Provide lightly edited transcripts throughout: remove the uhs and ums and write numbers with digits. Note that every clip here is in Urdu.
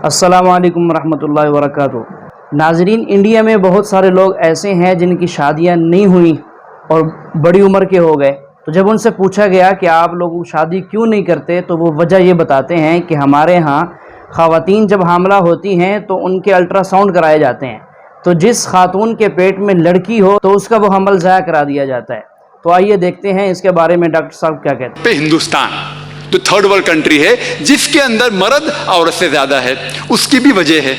السلام علیکم ورحمۃ اللہ وبرکاتہ۔ ناظرین، انڈیا میں بہت سارے لوگ ایسے ہیں جن کی شادیاں نہیں ہوئیں اور بڑی عمر کے ہو گئے، تو جب ان سے پوچھا گیا کہ آپ لوگ شادی کیوں نہیں کرتے تو وہ وجہ یہ بتاتے ہیں کہ ہمارے ہاں خواتین جب حاملہ ہوتی ہیں تو ان کے الٹرا ساؤنڈ کرائے جاتے ہیں، تو جس خاتون کے پیٹ میں لڑکی ہو تو اس کا وہ حمل ضائع کرا دیا جاتا ہے۔ تو آئیے دیکھتے ہیں اس کے بارے میں ڈاکٹر صاحب کیا کہتے ہیں۔ ہندوستان جو تھرڈ ورلڈ کنٹری ہے جس کے اندر مرد عورت سے زیادہ ہے، اس کی بھی وجہ ہے۔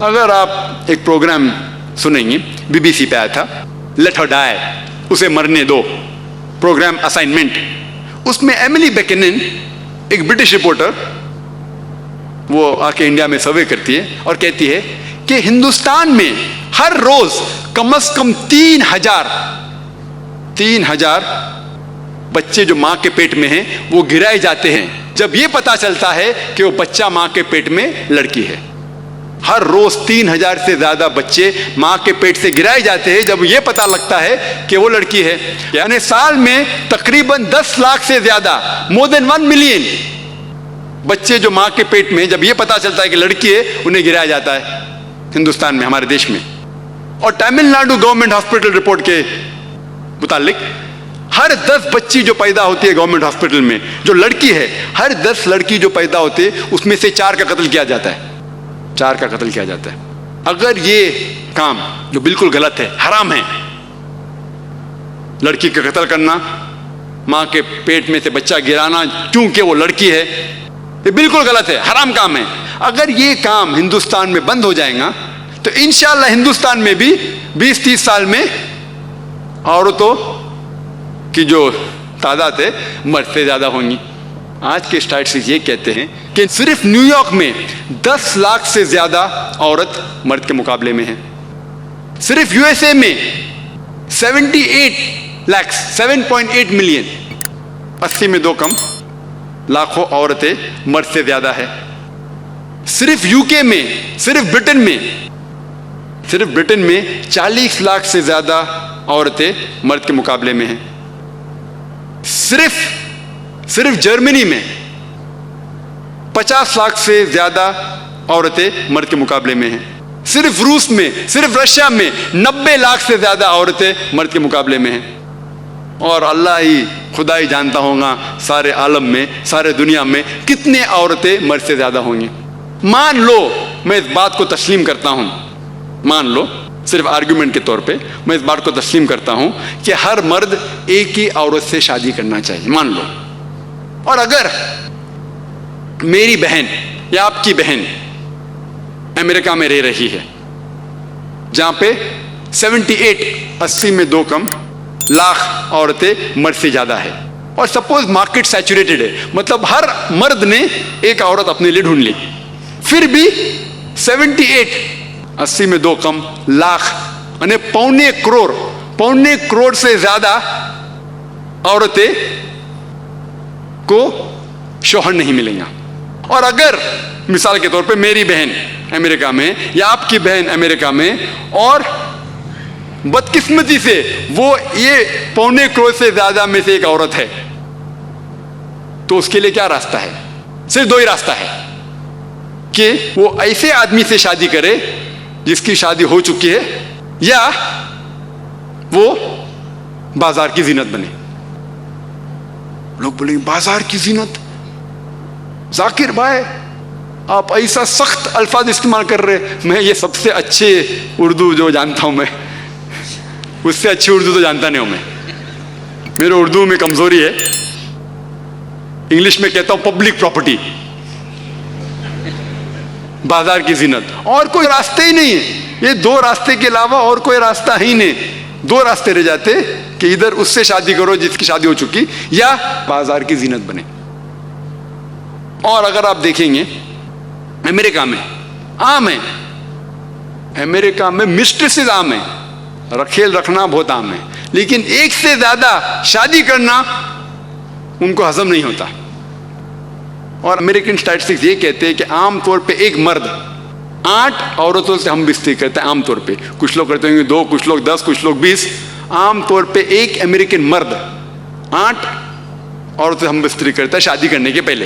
اگر آپ ایک پروگرام سنیں گے، BBC پہ آیا تھا، لیٹ ہر ڈائی، اسے مرنے دو، پروگرام اسائنمنٹ، اس میں ایملی بیکنن ایک برٹش رپورٹر وہ آ کے انڈیا میں سروے کرتی ہے اور کہتی ہے کہ ہندوستان میں ہر روز کم از کم 3,000 بچے جو ماں کے پیٹ میں ہیں وہ گرائے جاتے ہیں جب یہ پتا چلتا ہے کہ وہ بچہ ماں کے پیٹ میں لڑکی ہے۔ ہر روز 3,000 سے زیادہ بچے ماں کے پیٹ سے گرائے جاتے ہیں جب یہ پتا لگتا ہے کہ وہ لڑکی ہے۔ یعنی سال میں تقریباً 10 لاکھ سے زیادہ، مور دین 1 ملین بچے جو ماں کے پیٹ میں جب یہ پتا چلتا ہے کہ لڑکی ہے انہیں گرایا جاتا ہے ہندوستان میں، ہمارے دیش میں۔ اور Tamil Nadu government hospital report کے متعلق ہر 10 بچی جو پیدا ہوتی ہے گورنمنٹ ہاسپٹل میں جو لڑکی ہے، ہر 10 لڑکی جو پیدا ہوتی ہے اس میں سے 4 کا قتل کیا جاتا ہے، 4 کا قتل کیا جاتا ہے۔ اگر یہ کام جو بالکل غلط ہے، حرام ہے، لڑکی کا قتل کرنا، ماں کے پیٹ میں سے بچہ گرانا کیونکہ وہ لڑکی ہے، یہ بالکل غلط ہے، حرام کام ہے۔ اگر یہ کام ہندوستان میں بند ہو جائے گا تو انشاءاللہ ہندوستان میں بھی 20-30 سال میں عورتوں کی جو تعداد ہے مرد سے زیادہ ہوں گی۔ آج کے اسٹیٹسٹکس یہ کہتے ہیں کہ صرف نیو یارک میں 10 لاکھ سے زیادہ عورت مرد کے مقابلے میں ہیں۔ صرف USA میں 78 لاکھ 7.8 ملین، 80 میں 2 کم لاکھوں عورتیں مرد سے زیادہ ہے۔ صرف UK میں، صرف برٹن میں 40 لاکھ سے زیادہ عورتیں مرد کے مقابلے میں ہیں۔ صرف جرمنی میں 50 لاکھ سے زیادہ عورتیں مرد کے مقابلے میں ہیں۔ صرف روس میں، صرف رشیا میں 90 لاکھ سے زیادہ عورتیں مرد کے مقابلے میں ہیں۔ اور اللہ ہی، خدا ہی جانتا ہوگا سارے عالم میں، سارے دنیا میں کتنے عورتیں مرد سے زیادہ ہوں گی۔ مان لو میں اس بات کو تسلیم کرتا ہوں، مان لو صرف آرگیومنٹ کے طور پہ میں اس بات کو تسلیم کرتا ہوں کہ ہر مرد ایک ہی عورت سے شادی کرنا چاہیے، مان لو۔ اور اگر میری بہن یا آپ کی بہن امریکہ میں رہ رہی ہے جہاں پہ 80 میں 2 کم لاکھ عورتیں مرد سے زیادہ ہے، اور سپوز مارکیٹ سیچوریٹڈ ہے، مطلب ہر مرد نے ایک عورت اپنے لیے ڈھونڈ لی، پھر بھی 80 میں 2 کم لاکھ یعنی پونے کروڑ سے زیادہ عورتیں کو شوہر نہیں ملیں گا۔ اور اگر مثال کے طور پہ میری بہن امریکہ میں یا آپ کی بہن امریکہ میں اور بدقسمتی سے وہ یہ پونے کروڑ سے زیادہ میں سے ایک عورت ہے، تو اس کے لیے کیا راستہ ہے؟ صرف 2 ہی راستہ ہے کہ وہ ایسے آدمی سے شادی کرے جس کی شادی ہو چکی ہے، یا وہ بازار کی زینت بنے۔ لوگ بولیں گے بازار کی زینت، ذاکر بھائی آپ ایسا سخت الفاظ استعمال کر رہے۔ میں یہ سب سے اچھے اردو جو جانتا ہوں، میں اس سے اچھی اردو تو جانتا نہیں ہوں، میرے اردو میں کمزوری ہے، انگلش میں کہتا ہوں پبلک پراپرٹی، بازار کی زینت۔ اور کوئی راستے ہی نہیں ہے، یہ 2 راستے کے علاوہ اور کوئی راستہ ہی نہیں، 2 راستے رہ جاتے کہ ادھر اس سے شادی کرو جس کی شادی ہو چکی، یا بازار کی زینت بنے۔ اور اگر آپ دیکھیں گے امریکہ میں عام ہے، امریکہ میں مسٹریسز عام ہیں، رکھیل رکھنا بہت عام ہے، لیکن ایک سے زیادہ شادی کرنا ان کو ہضم نہیں ہوتا۔ اور امریکن اسٹیٹسٹکس یہ کہتے ہیں کہ عام طور پہ ایک مرد 8 عورتوں سے ہم بستری کرتے ہیں، عام طور پہ، کچھ لوگ کرتے ہیں 2، کچھ لوگ 10، کچھ لوگ 20، عام طور پہ ایک امریکن مرد 8 عورتوں سے ہم بستری کرتا ہے شادی کرنے کے پہلے۔